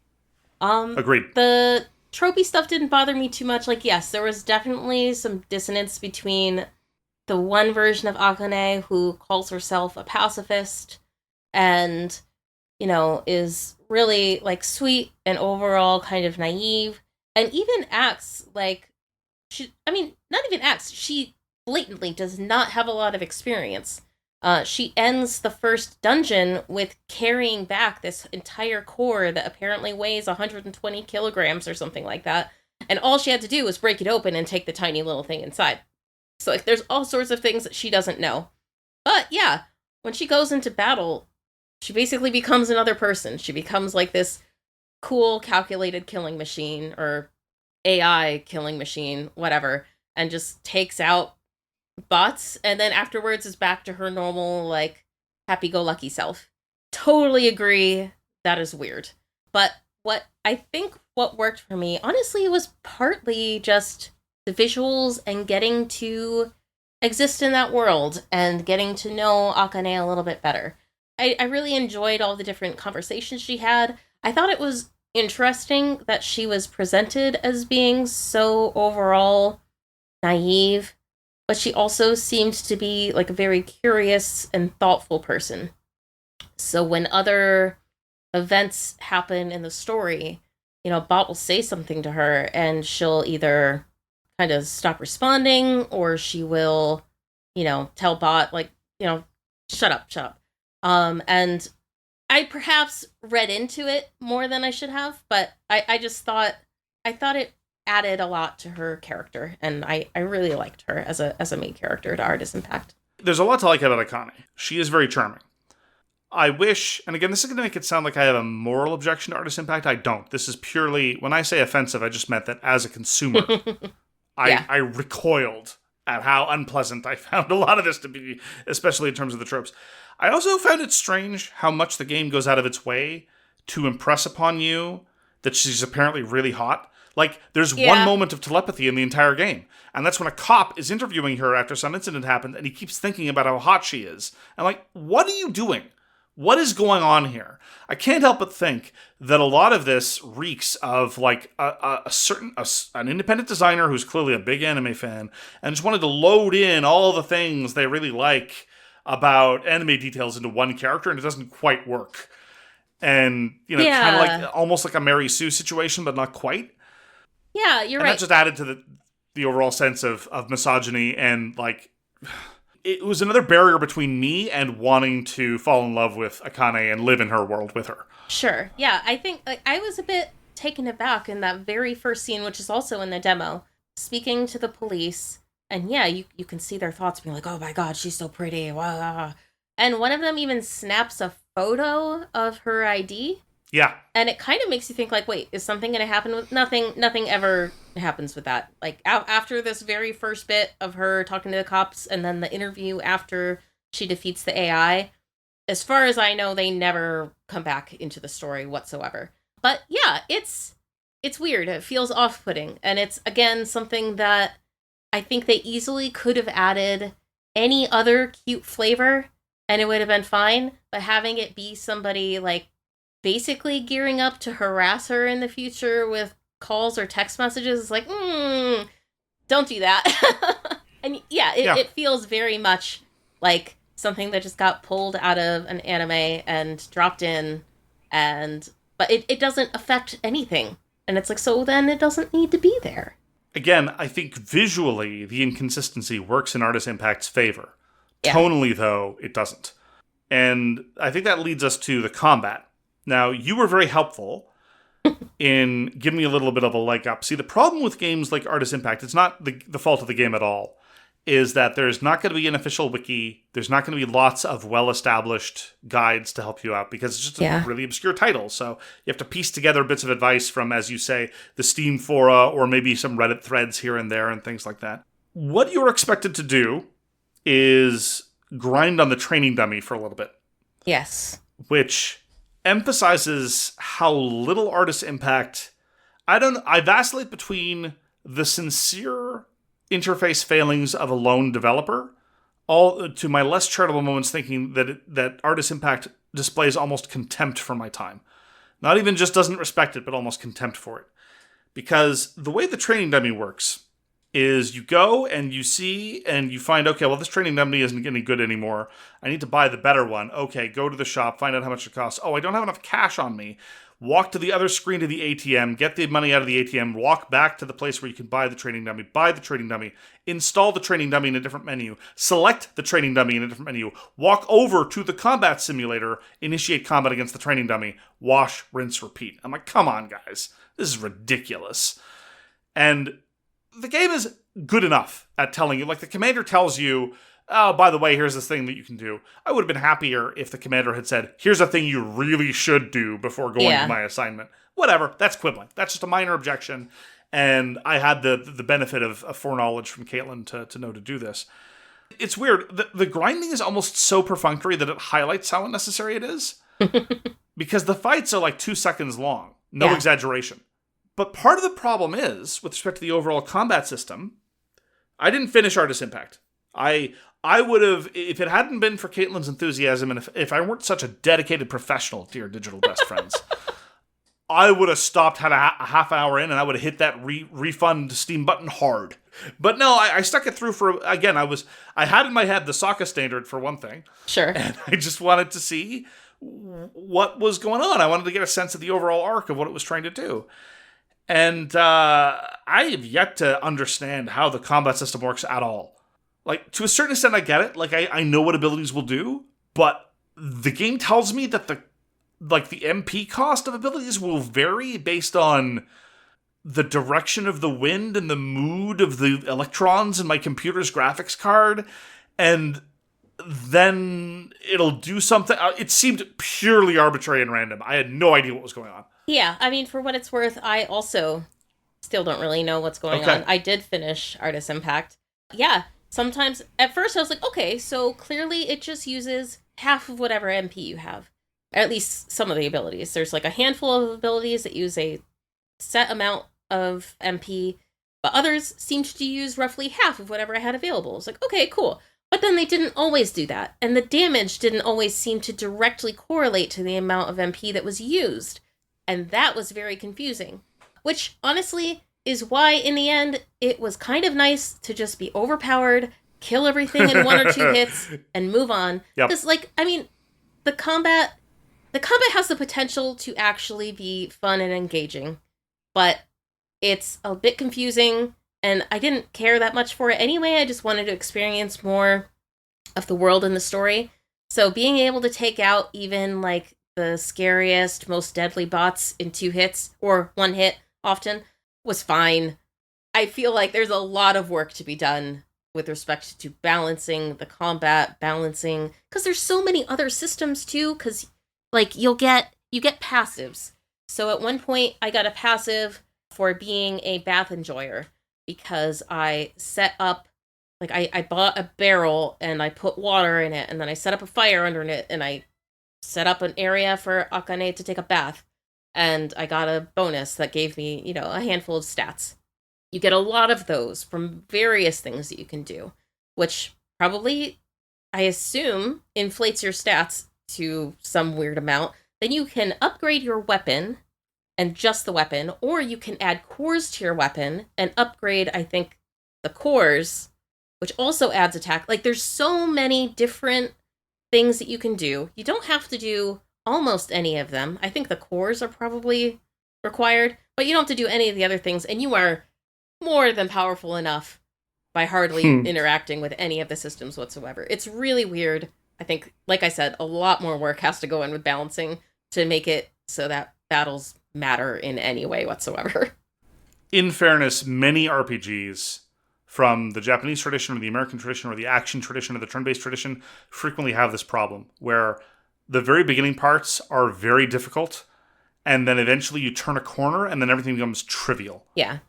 Agreed. The tropey stuff didn't bother me too much. Yes, there was definitely some dissonance between the one version of Akane who calls herself a pacifist and, is really like sweet and overall kind of naive, and even acts like not even acts. She blatantly does not have a lot of experience. She ends the first dungeon with carrying back this entire core that apparently weighs 120 kilograms or something like that. And all she had to do was break it open and take the tiny little thing inside. So, like, there's all sorts of things that she doesn't know. But yeah, when she goes into battle, she basically becomes another person. She becomes like this cool, calculated killing machine, or AI killing machine, whatever, and just takes out bots, and then afterwards is back to her normal, like, happy-go-lucky self. Totally agree, that is weird. But what worked for me, honestly, was partly just the visuals and getting to exist in that world and getting to know Akane a little bit better. I really enjoyed all the different conversations she had. I thought it was interesting that she was presented as being so overall naive, but she also seemed to be like a very curious and thoughtful person. So when other events happen in the story, Bot will say something to her and she'll either kind of stop responding, or she will, tell Bot, like, shut up. And I perhaps read into it more than I should have, but I just thought it added a lot to her character, and I really liked her as a main character to Artis Impact. There's a lot to like about Akane. She is very charming. I wish, and again, this is going to make it sound like I have a moral objection to Artis Impact. I don't. This is purely, when I say offensive, I just meant that as a consumer, I recoiled at how unpleasant I found a lot of this to be, especially in terms of the tropes. I also found it strange how much the game goes out of its way to impress upon you that she's apparently really hot. Like, there's one moment of telepathy in the entire game, and that's when a cop is interviewing her after some incident happened, and he keeps thinking about how hot she is. I'm like, what are you doing? What is going on here? I can't help but think that a lot of this reeks of like an independent designer who's clearly a big anime fan and just wanted to load in all the things they really like about anime details into one character, and it doesn't quite work. And, kind of like almost like a Mary Sue situation, but not quite. Yeah, you're right. And that just added to the overall sense of misogyny, and like, it was another barrier between me and wanting to fall in love with Akane and live in her world with her. Sure. Yeah, I think I was a bit taken aback in that very first scene, which is also in the demo, speaking to the police. And yeah, you can see their thoughts being like, oh my god, she's so pretty. Wow. And one of them even snaps a photo of her ID. Yeah. And it kind of makes you think, like, wait, is something going to happen with... Nothing ever happens with that. Like, after this very first bit of her talking to the cops and then the interview after she defeats the AI, as far as I know, they never come back into the story whatsoever. But yeah, it's weird. It feels off-putting. And it's, again, something that I think they easily could have added any other cute flavor and it would have been fine. But having it be somebody, like, basically gearing up to harass her in the future with calls or text messages is like, don't do that. And it feels very much like something that just got pulled out of an anime and dropped in, but it doesn't affect anything. And it's like, so then it doesn't need to be there. Again, I think visually the inconsistency works in Artis Impact's favor. Yeah. Tonally, though, it doesn't. And I think that leads us to the combat. Now, you were very helpful in giving me a little bit of a leg up. See, the problem with games like Artis Impact, it's not the fault of the game at all, is that there's not going to be an official wiki. There's not going to be lots of well-established guides to help you out because it's just a really obscure title. So you have to piece together bits of advice from, as you say, the Steam fora or maybe some Reddit threads here and there and things like that. What you're expected to do is grind on the training dummy for a little bit. Yes. Which emphasizes how little Artis Impact... I vacillate between the sincere interface failings of a lone developer, all to my less charitable moments thinking that Artis Impact displays almost contempt for my time. Not even just doesn't respect it, but almost contempt for it. Because the way the training dummy works is you go and you see and you find, okay, well, this training dummy isn't any good anymore. I need to buy the better one. Okay, go to the shop, find out how much it costs. Oh, I don't have enough cash on me. Walk to the other screen of the ATM, get the money out of the ATM, walk back to the place where you can buy the training dummy, install the training dummy in a different menu, select the training dummy in a different menu, walk over to the combat simulator, initiate combat against the training dummy, wash, rinse, repeat. I'm like, come on, guys. This is ridiculous. And the game is good enough at telling you, like the commander tells you, oh, by the way, here's this thing that you can do. I would have been happier if the commander had said, here's a thing you really should do before going to my assignment. Whatever, that's quibbling. That's just a minor objection. And I had the benefit of foreknowledge from Caitlin to know to do this. It's weird. The grinding is almost so perfunctory that it highlights how unnecessary it is. Because the fights are like 2 seconds long. No exaggeration. But part of the problem is, with respect to the overall combat system, I didn't finish Artis Impact. I would have, if it hadn't been for Caitlin's enthusiasm, and if I weren't such a dedicated professional, dear digital best friends, I would have stopped had a half hour in, and I would have hit that refund Steam button hard. But no, I stuck it through for, again, I had in my head the Sokka standard for one thing. Sure. And I just wanted to see what was going on. I wanted to get a sense of the overall arc of what it was trying to do. And I have yet to understand how the combat system works at all. Like, to a certain extent, I get it. Like, I know what abilities will do, but the game tells me that the MP cost of abilities will vary based on the direction of the wind and the mood of the electrons in my computer's graphics card, and then it'll do something. It seemed purely arbitrary and random. I had no idea what was going on. Yeah, I mean, for what it's worth, I also still don't really know what's going on. I did finish Artis Impact. Yeah, sometimes, at first I was like, okay, so clearly it just uses half of whatever MP you have. At least some of the abilities. There's like a handful of abilities that use a set amount of MP, but others seemed to use roughly half of whatever I had available. It's like, okay, cool. But then they didn't always do that, and the damage didn't always seem to directly correlate to the amount of MP that was used. And that was very confusing, which honestly is why in the end it was kind of nice to just be overpowered, kill everything in 1 or 2 hits, and move on. Because, the combat has the potential to actually be fun and engaging, but it's a bit confusing, and I didn't care that much for it anyway. I just wanted to experience more of the world and the story. So being able to take out even the scariest, most deadly bots in 2 hits, or 1 hit often, was fine. I feel like there's a lot of work to be done with respect to balancing the combat, because there's so many other systems too, because you get passives. So at one point I got a passive for being a bath enjoyer, because I set up, I bought a barrel and I put water in it, and then I set up a fire under it, and I set up an area for Akane to take a bath, and I got a bonus that gave me, a handful of stats. You get a lot of those from various things that you can do, which probably, I assume, inflates your stats to some weird amount. Then you can upgrade your weapon, and just the weapon, or you can add cores to your weapon and upgrade, I think, the cores, which also adds attack. There's so many different things that you can do. You don't have to do almost any of them. I think the cores are probably required, but you don't have to do any of the other things, and you are more than powerful enough by hardly interacting with any of the systems whatsoever. It's really weird. I think, like I said, a lot more work has to go in with balancing to make it so that battles matter in any way whatsoever. In fairness, many RPGs from the Japanese tradition or the American tradition or the action tradition or the turn-based tradition frequently have this problem where the very beginning parts are very difficult, and then eventually you turn a corner and then everything becomes trivial. Yeah.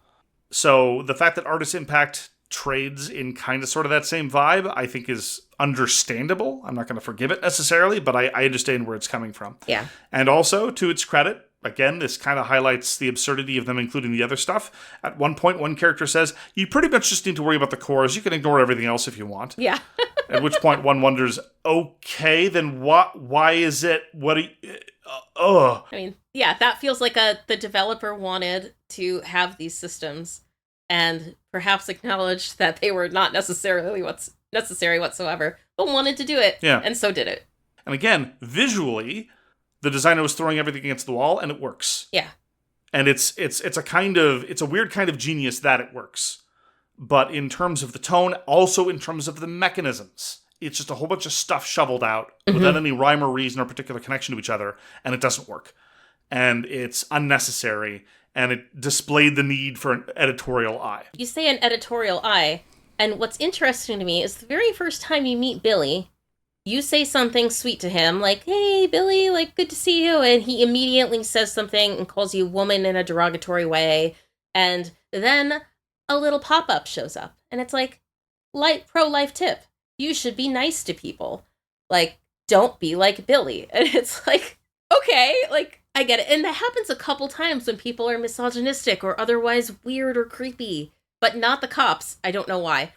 So the fact that Artis Impact trades in kind of sort of that same vibe, I think is understandable. I'm not going to forgive it necessarily, but I understand where it's coming from. Yeah. And also, to its credit, again, this kind of highlights the absurdity of them including the other stuff. At one point, one character says, you pretty much just need to worry about the cores. You can ignore everything else if you want. Yeah. At which point one wonders, okay, then what? Why is it? What do you... I mean, yeah, that feels like the developer wanted to have these systems. and perhaps acknowledged that they were not necessarily what's necessary whatsoever, but wanted to do it, and so did it. And again, visually, the designer was throwing everything against the wall, and it works. Yeah. And it's a weird kind of genius that it works. But in terms of the tone, also in terms of the mechanisms, it's just a whole bunch of stuff shoveled out without any rhyme or reason or particular connection to each other, and it doesn't work. And it's unnecessary, and it displayed the need for an editorial eye. You say an editorial eye, and what's interesting to me is the very first time you meet Billy, you say something sweet to him, like, hey, Billy, like, good to see you, and he immediately says something and calls you woman in a derogatory way, and then a little pop-up shows up, and it's like, pro-life tip, you should be nice to people. Like, don't be like Billy. And it's like, okay, like, I get it. And that happens a couple times when people are misogynistic or otherwise weird or creepy, but not the cops. I don't know why.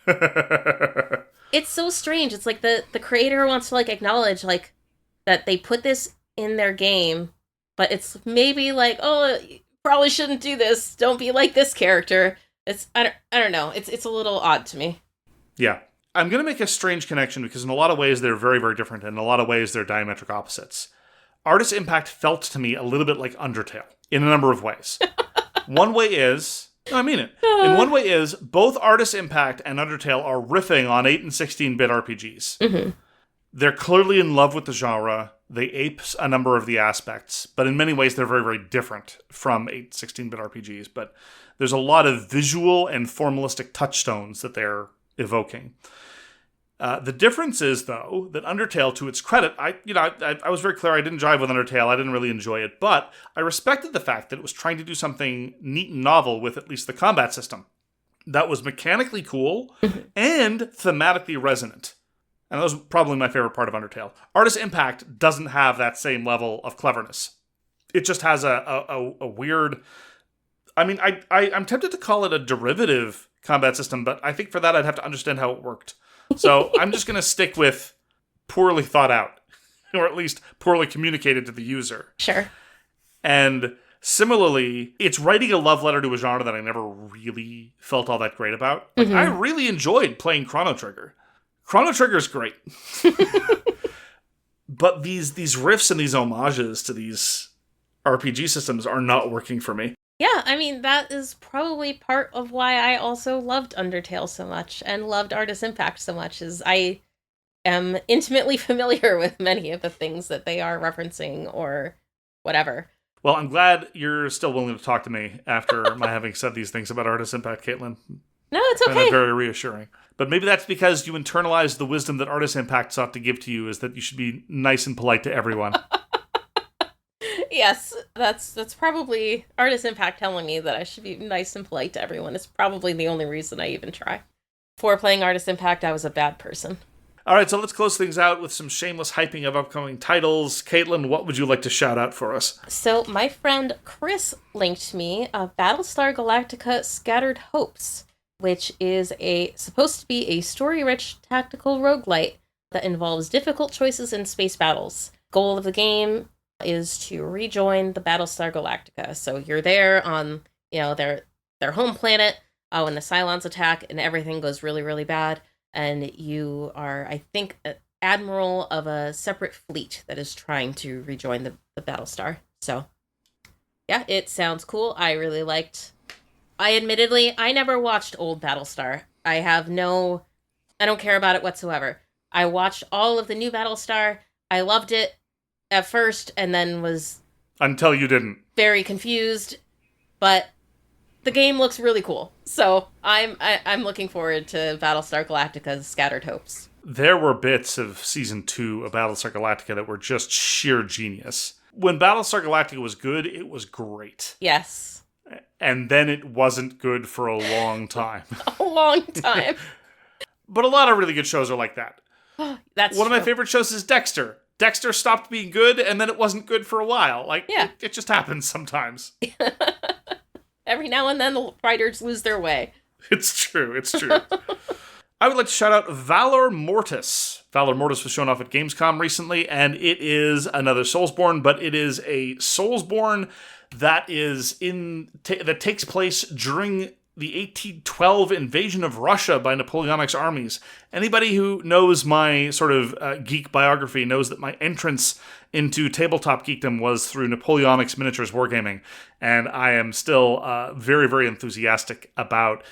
It's so strange. It's like the creator wants to, like, acknowledge, like, that they put this in their game, but it's maybe like, oh, you probably shouldn't do this. Don't be like this character. It's, I don't know. It's a little odd to me. Yeah. I'm going to make a strange connection because in a lot of ways they're very, very different, and in a lot of ways they're diametric opposites. Artis Impact felt to me a little bit like Undertale in a number of ways. One way is, no, I mean it. In one way is, both Artis Impact and Undertale are riffing on 8 and 16-bit RPGs. Mm-hmm. They're clearly in love with the genre. They ape a number of the aspects, but in many ways they're very, very different from 8 16-bit RPGs. But there's a lot of visual and formalistic touchstones that they're evoking. The difference is, though, that Undertale, to its credit, I was very clear I didn't jive with Undertale. I didn't really enjoy it, but I respected the fact that it was trying to do something neat and novel with at least the combat system that was mechanically cool and thematically resonant. And that was probably my favorite part of Undertale. Artis Impact doesn't have that same level of cleverness. It just has a weird... I mean, I'm tempted to call it a derivative combat system, but I think for that I'd have to understand how it worked. So I'm just going to stick with poorly thought out, or at least poorly communicated to the user. Sure. And similarly, it's writing a love letter to a genre that I never really felt all that great about. Like, I really enjoyed playing Chrono Trigger. Chrono Trigger's great. But these riffs and these homages to these RPG systems are not working for me. Yeah, I mean, that is probably part of why I also loved Undertale so much and loved Artis Impact so much, is I am intimately familiar with many of the things that they are referencing or whatever. Well, I'm glad you're still willing to talk to me after my having said these things about Artis Impact, Caitlin. No, it's okay. Very reassuring. But maybe that's because you internalized the wisdom that Artis Impact sought to give to you, is that you should be nice and polite to everyone. Yes, that's probably Artis Impact telling me that I should be nice and polite to everyone. It's probably the only reason I even try. Before playing Artis Impact, I was a bad person. All right, so let's close things out with some shameless hyping of upcoming titles. Caitlin, what would you like to shout out for us? So my friend Chris linked me Battlestar Galactica Scattered Hopes, which is supposed to be a story-rich tactical roguelite that involves difficult choices in space battles. Goal of the game is to rejoin the Battlestar Galactica. So you're there on, their home planet when the Cylons attack and everything goes really, really bad. And you are, I think, an admiral of a separate fleet that is trying to rejoin the Battlestar. So, yeah, it sounds cool. I really liked... I never watched old Battlestar. I don't care about it whatsoever. I watched all of the new Battlestar. I loved it at first, and then was... Until you didn't. Very confused, but the game looks really cool. So I'm looking forward to Battlestar Galactica's Scattered Hopes. There were bits of Season 2 of Battlestar Galactica that were just sheer genius. When Battlestar Galactica was good, it was great. Yes. And then it wasn't good for a long time. A long time. But a lot of really good shows are like that. That's One true. of my favorite shows is Dexter. Dexter stopped being good, and then it wasn't good for a while. It just happens sometimes. Every now and then the writers lose their way. It's true. I would like to shout out Valor Mortis. Valor Mortis was shown off at Gamescom recently, and it is another Soulsborne, but it is a Soulsborne that is that takes place during the 1812 invasion of Russia by Napoleonic's armies. Anybody who knows my sort of geek biography knows that my entrance into tabletop geekdom was through Napoleonic's miniatures wargaming, and I am still very, very enthusiastic about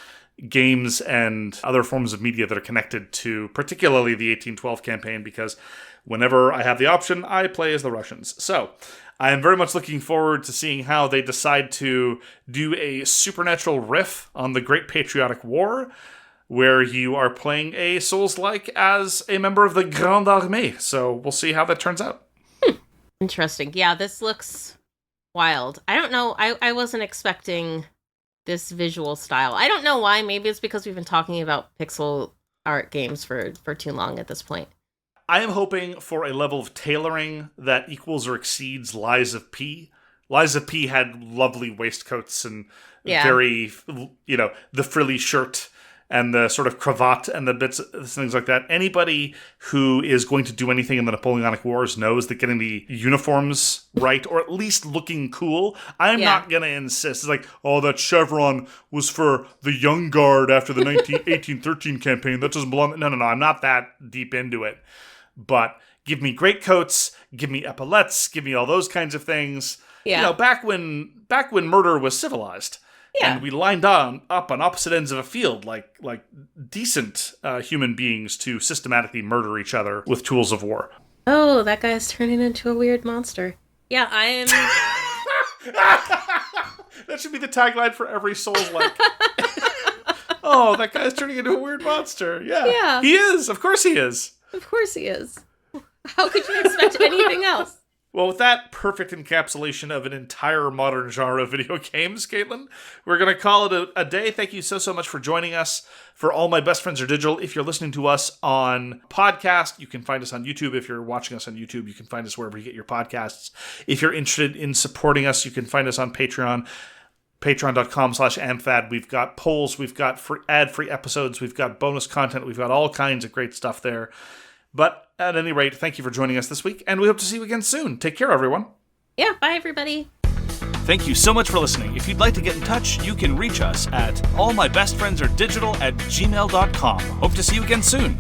games and other forms of media that are connected to particularly the 1812 campaign, because whenever I have the option, I play as the Russians. So I am very much looking forward to seeing how they decide to do a supernatural riff on the Great Patriotic War, where you are playing a Souls-like as a member of the Grande Armée. So we'll see how that turns out. Interesting. Yeah, this looks wild. I don't know. I wasn't expecting this visual style. I don't know why. Maybe it's because we've been talking about pixel art games for too long at this point. I am hoping for a level of tailoring that equals or exceeds Lies of P. Lies of P had lovely waistcoats and very, the frilly shirt and the sort of cravat and the bits, things like that. Anybody who is going to do anything in the Napoleonic Wars knows that getting the uniforms right, or at least looking cool, I'm not going to insist. It's like, oh, that chevron was for the Young Guard after the 1813 campaign. That doesn't belong. No, I'm not that deep into it. But give me great coats, give me epaulettes, give me all those kinds of things. Yeah. Back when murder was civilized. Yeah. And we lined up on opposite ends of a field like decent human beings to systematically murder each other with tools of war. Oh, that guy's turning into a weird monster. Yeah, I am... That should be the tagline for every Souls-like. Oh, that guy's turning into a weird monster. Yeah. He is. Of course he is. Of course he is. How could you expect anything else? Well, with that perfect encapsulation of an entire modern genre of video games, Caitlin, we're going to call it a day. Thank you so much for joining us. For All My Best Friends Are Digital, if you're listening to us on podcast, you can find us on YouTube. If you're watching us on YouTube, you can find us wherever you get your podcasts. If you're interested in supporting us, you can find us on Patreon. Patreon.com/amfad. We've got polls, we've got ad-free episodes, we've got bonus content, we've got all kinds of great stuff there. But at any rate, thank you for joining us this week, and we hope to see you again soon. Take care, everyone. Yeah, bye, everybody. Thank you so much for listening. If you'd like to get in touch, you can reach us at allmybestfriendsaredigital@gmail.com. Hope to see you again soon.